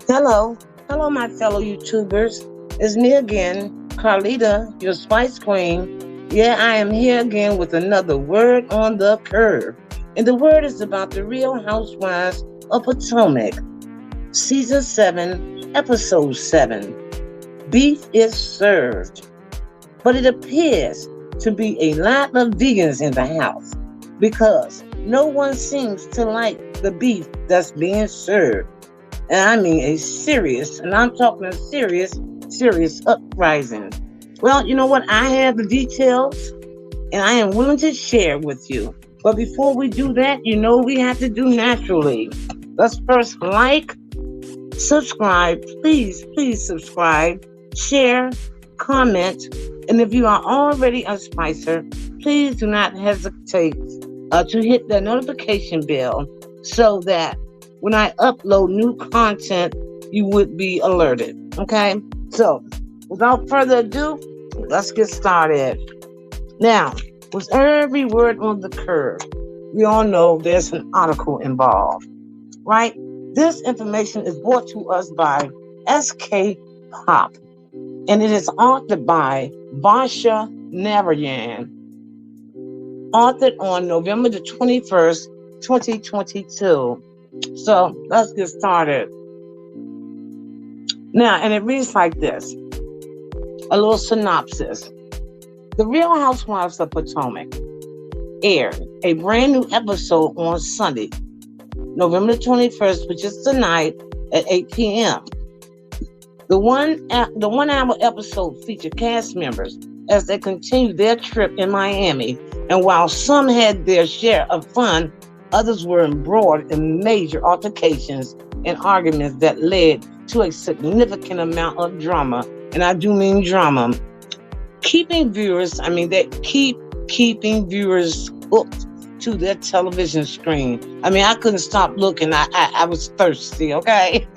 Hello, hello, my fellow YouTubers. It's me again, Carlita, your Spice Queen. Yeah, I am here again with another word on the curve. And the word is about the Real Housewives of Potomac, Season 7, Episode 7. Beef is served. But it appears to be a lot of vegans in the house because no one seems to like the beef that's being served. And I mean a serious, and I'm talking a serious uprising. Well, you know what? I have the details and I am willing to share with you. But before we do that, we have to do naturally. Let's first like, subscribe, please subscribe, share, comment, and if you are already a Spicer, please do not hesitate to hit the notification bell so that when I upload new content, you would be alerted. Okay? So, without further ado, let's get started. Now, with every word on the curve, we all know there's an article involved, right? This information is brought to us by SK Pop, and it is authored by Varsha Narayan, authored on November the 21st, 2022. So let's get started. Now, and it reads like this. A little synopsis. The Real Housewives of Potomac aired a brand new episode on Sunday, November 21st, which is tonight at 8 p.m. The one-hour episode featured cast members as they continued their trip in Miami, and while some had their share of fun, others were embroiled in major altercations and arguments that led to a significant amount of drama. And I do mean drama. Keeping viewers hooked to their television screen. I couldn't stop looking. I was thirsty, okay?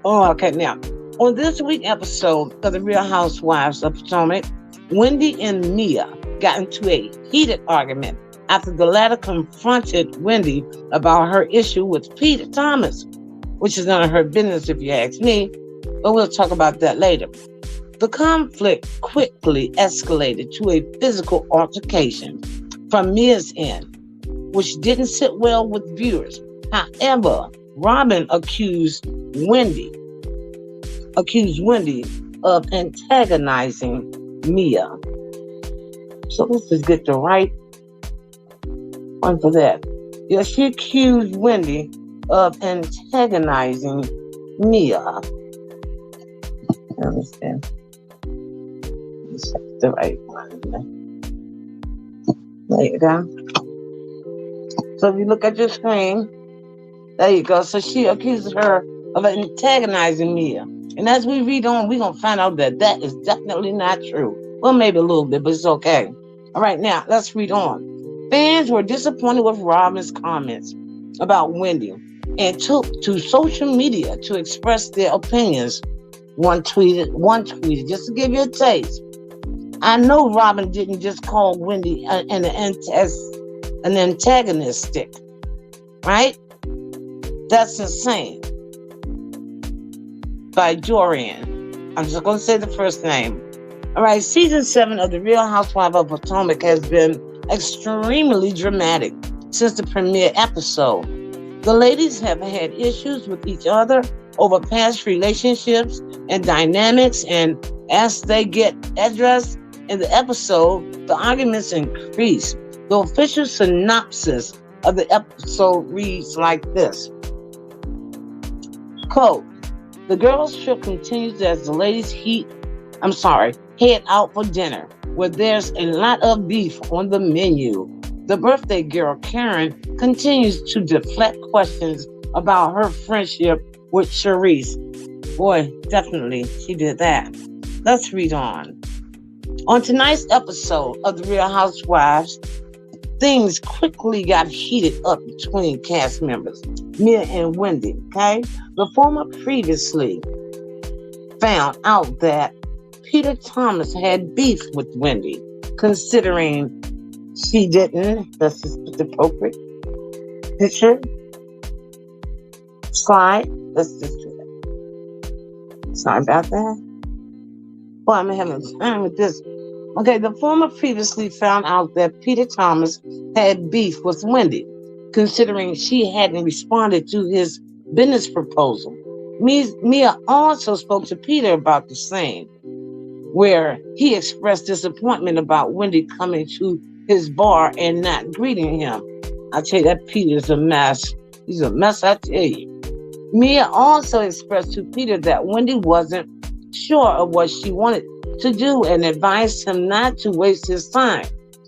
Oh, okay. Now, on this week's episode of The Real Housewives of Potomac, Wendy and Mia got into a heated argument after the latter confronted Wendy about her issue with Peter Thomas, which is none of her business if you ask me, but we'll talk about that later. The conflict quickly escalated to a physical altercation from Mia's end, which didn't sit well with viewers. However, Robin accused Wendy of antagonizing Mia. So let's just get the right one for that. Yeah, she accused Wendy of antagonizing Mia. I understand. Let's check the right one. There you go. So if you look at your screen, there you go. So she accuses her of antagonizing Mia. And as we read on, we're going to find out that that is definitely not true. Well, maybe a little bit, but it's okay. All right, now let's read on. Fans were disappointed with Robin's comments about Wendy and took to social media to express their opinions. One tweeted, just to give you a taste. I know Robin didn't just call Wendy an antagonistic, right? That's insane. By Dorian. I'm just going to say the first name. All right, Season 7 of The Real Housewives of Potomac has been extremely dramatic since the premiere episode. The ladies have had issues with each other over past relationships and dynamics, and as they get addressed in the episode, the arguments increase. The official synopsis of the episode reads like this. Quote, the girls' trip continues as the ladies head out for dinner, where there's a lot of beef on the menu. The birthday girl, Karen, continues to deflect questions about her friendship with Charisse. Boy, definitely, she did that. Let's read on. On tonight's episode of The Real Housewives, things quickly got heated up between cast members, Mia and Wendy, okay? The former previously found out that Peter Thomas had beef with Wendy, considering she didn't. Let's just put the appropriate picture. Slide. Let's just do that. Sorry about that. Well, I'm having time with this. Okay, the former previously found out that Peter Thomas had beef with Wendy, considering she hadn't responded to his business proposal. Mia also spoke to Peter about the same, where he expressed disappointment about Wendy coming to his bar and not greeting him. I tell you, that Peter's a mess. He's a mess, I tell you. Mia also expressed to Peter that Wendy wasn't sure of what she wanted to do and advised him not to waste his time.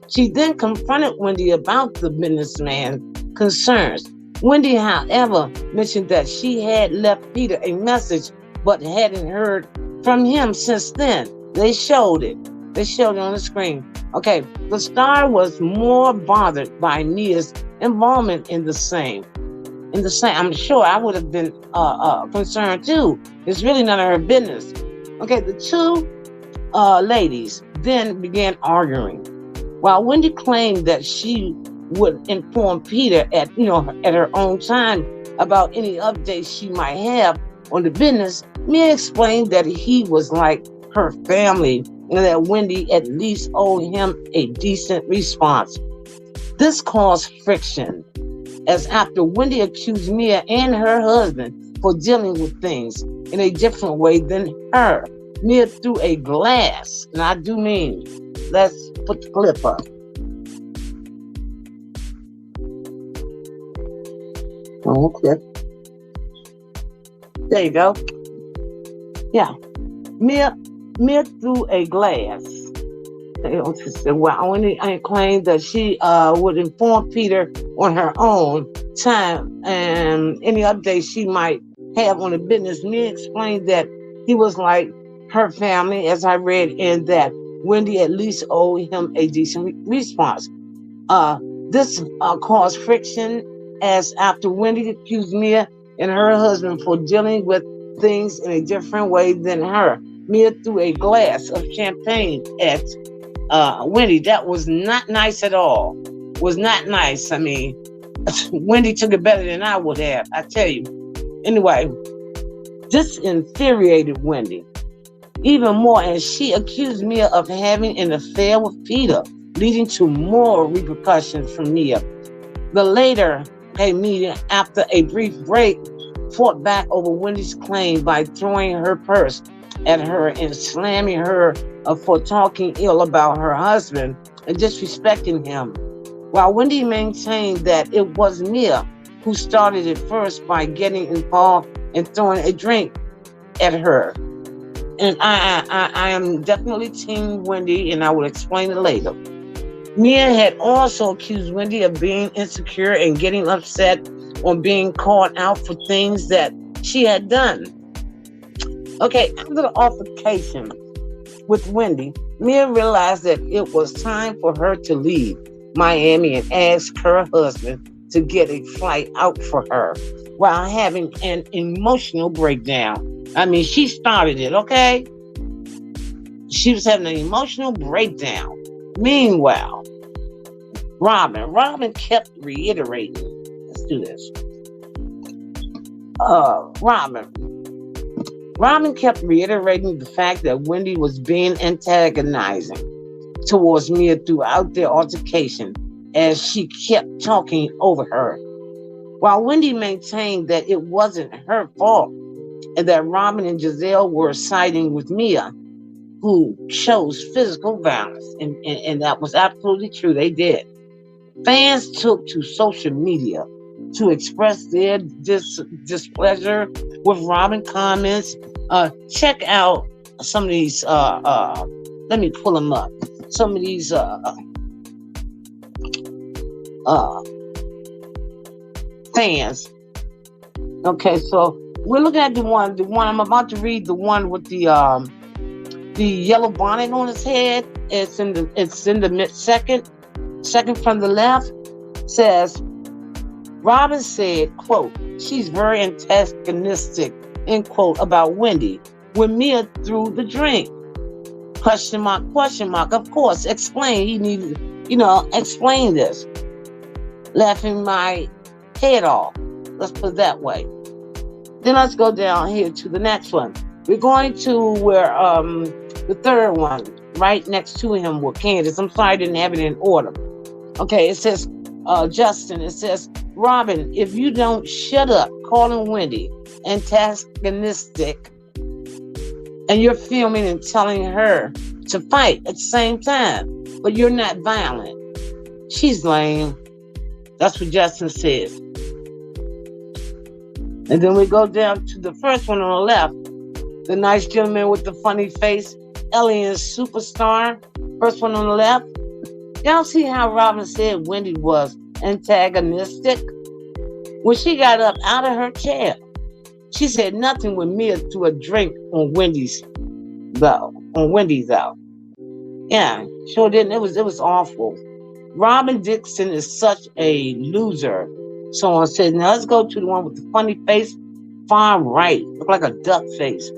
She then confronted Wendy about the businessman's concerns. Wendy, however, mentioned that she had left Peter a message but hadn't heard from him since then. They showed it. They showed it on the screen. Okay, the star was more bothered by Mia's involvement in the same. I'm sure I would have been concerned too. It's really none of her business. Okay, the two ladies then began arguing. While Wendy claimed that she would inform Peter at her own time about any updates she might have on the business, Mia explained that he was like her family and that Wendy at least owed him a decent response. This caused friction, as after Wendy accused Mia and her husband for dealing with things in a different way than her. Mia threw a glass, and I do mean, let's put the clip up. Okay. There you go. Yeah. Mia threw a glass. Well, Wendy claimed that she would inform Peter on her own time and any updates she might have on the business. Mia explained that he was like her family, as I read, in that Wendy at least owed him a decent response. This caused friction, as after Wendy accused Mia and her husband for dealing with things in a different way than her. Mia threw a glass of champagne at Wendy. That was not nice at all. Was not nice. I mean, Wendy took it better than I would have, I tell you. Anyway, this infuriated Wendy even more, and she accused Mia of having an affair with Peter, leading to more repercussions from Mia. The later Mia, after a brief break, fought back over Wendy's claim by throwing her purse at her and slamming her for talking ill about her husband and disrespecting him, while Wendy maintained that it was Mia who started it first by getting involved and throwing a drink at her. And I am definitely Team Wendy, and I will explain it later. Mia had also accused Wendy of being insecure and getting upset on being called out for things that she had done. Okay, after the altercation with Wendy, Mia realized that it was time for her to leave Miami and asked her husband to get a flight out for her while having an emotional breakdown. I mean, she started it, okay? She was having an emotional breakdown. Meanwhile, Robin kept reiterating. Let's do this. Robin kept reiterating the fact that Wendy was being antagonizing towards Mia throughout their altercation, as she kept talking over her, while Wendy maintained that it wasn't her fault and that Robin and Giselle were siding with Mia, who chose physical violence. And that was absolutely true. They did. Fans took to social media to express their displeasure with Robin comments. Check out some of these, let me pull them up. Some of these fans. Okay, so we're looking at the one I'm about to read, the one with the yellow bonnet on his head. It's in the mid second from the left. Says, Robin said, quote, she's very antagonistic, end quote, about Wendy when Mia threw the drink. Question mark. Of course, explain. He needed, explain this. Laughing my head off. Let's put it that way. Then let's go down here to the next one. We're going to where the third one, right next to him with Candace. I'm sorry I didn't have it in order. Okay, it says, Justin, it says, Robin, if you don't shut up, calling Wendy antagonistic, and you're filming and telling her to fight at the same time, but you're not violent. She's lame. That's what Justin says. And then we go down to the first one on the left. The nice gentleman with the funny face, alien superstar. First one on the left. Y'all see how Robin said Wendy was antagonistic? When she got up out of her chair, she said nothing with Mia to a drink on Wendy's though. Yeah, sure didn't. It was awful. Robin Dixon is such a loser. Someone said, now let's go to the one with the funny face, far right. Look like a duck face.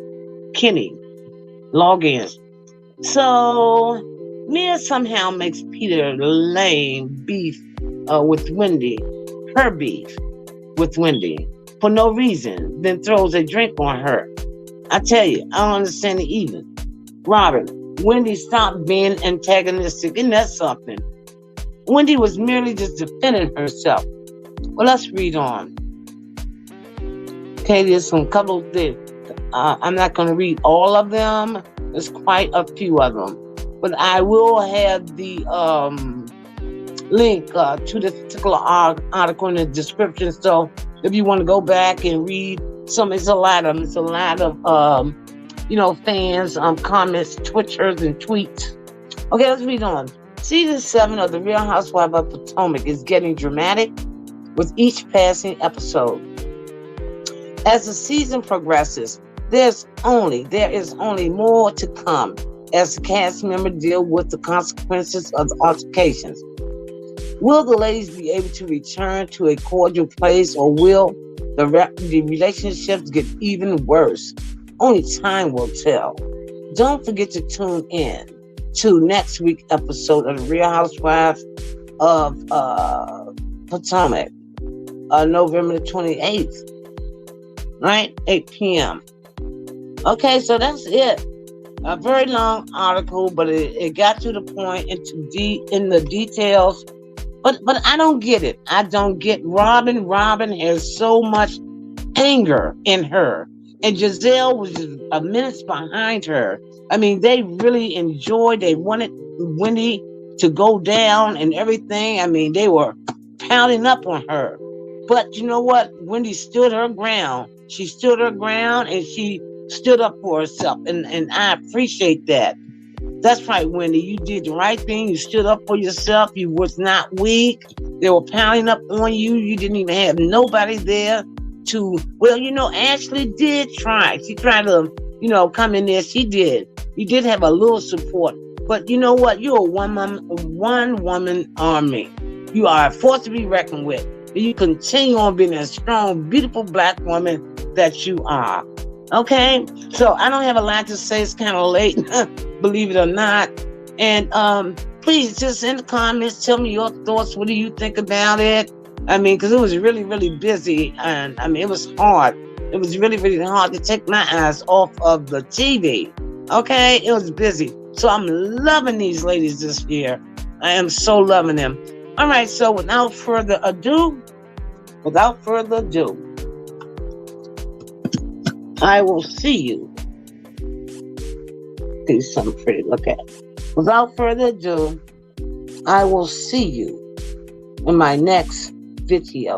Kenny. Log in. So Mia somehow makes Peter lame beef with Wendy. Her beef with Wendy. For no reason. Then throws a drink on her. I tell you, I don't understand it even. Robin, Wendy stopped being antagonistic. Isn't that something? Wendy was merely just defending herself. Well, let's read on. Okay, there's some couple of things. I'm not going to read all of them. There's quite a few of them. But I will have the link to this particular article in the description. So if you want to go back and read some, it's a lot of fans, comments, Twitters, and tweets. Okay, let's read on. Season 7 of The Real Housewives of Potomac is getting dramatic with each passing episode. As the season progresses, there is only more to come as the cast members deal with the consequences of the altercations. Will the ladies be able to return to a cordial place, or will the relationships get even worse? Only time will tell. Don't forget to tune in to next week's episode of The Real Housewives of Potomac, November the 28th, right? 8 p.m. Okay, so that's it. A very long article, but it got to the point in the details. But I don't get it. I don't get Robin. Robin has so much anger in her. And Giselle was just a minute behind her. I mean, they really they wanted Wendy to go down and everything. I mean, they were pounding up on her. But you know what? Wendy stood her ground. She stood her ground and she stood up for herself. And I appreciate that. That's right, Wendy. You did the right thing. You stood up for yourself. You was not weak. They were pounding up on you. You didn't even have nobody there to, Ashley did try. She tried to, come in there. She did. You did have a little support. But you know what? You're a one-woman army. You are a force to be reckoned with. And you continue on being a strong, beautiful black woman that you are. Okay? So I don't have a lot to say. It's kind of late, believe it or not. And please, just in the comments, tell me your thoughts. What do you think about it? I mean, because it was really, really busy. And I mean, it was hard. It was really, really hard to take my eyes off of the TV. Okay? It was busy. So I'm loving these ladies this year. I am so loving them. All right. So without further ado, I will see you. Okay, something pretty to look at. Without further ado, I will see you in my next video.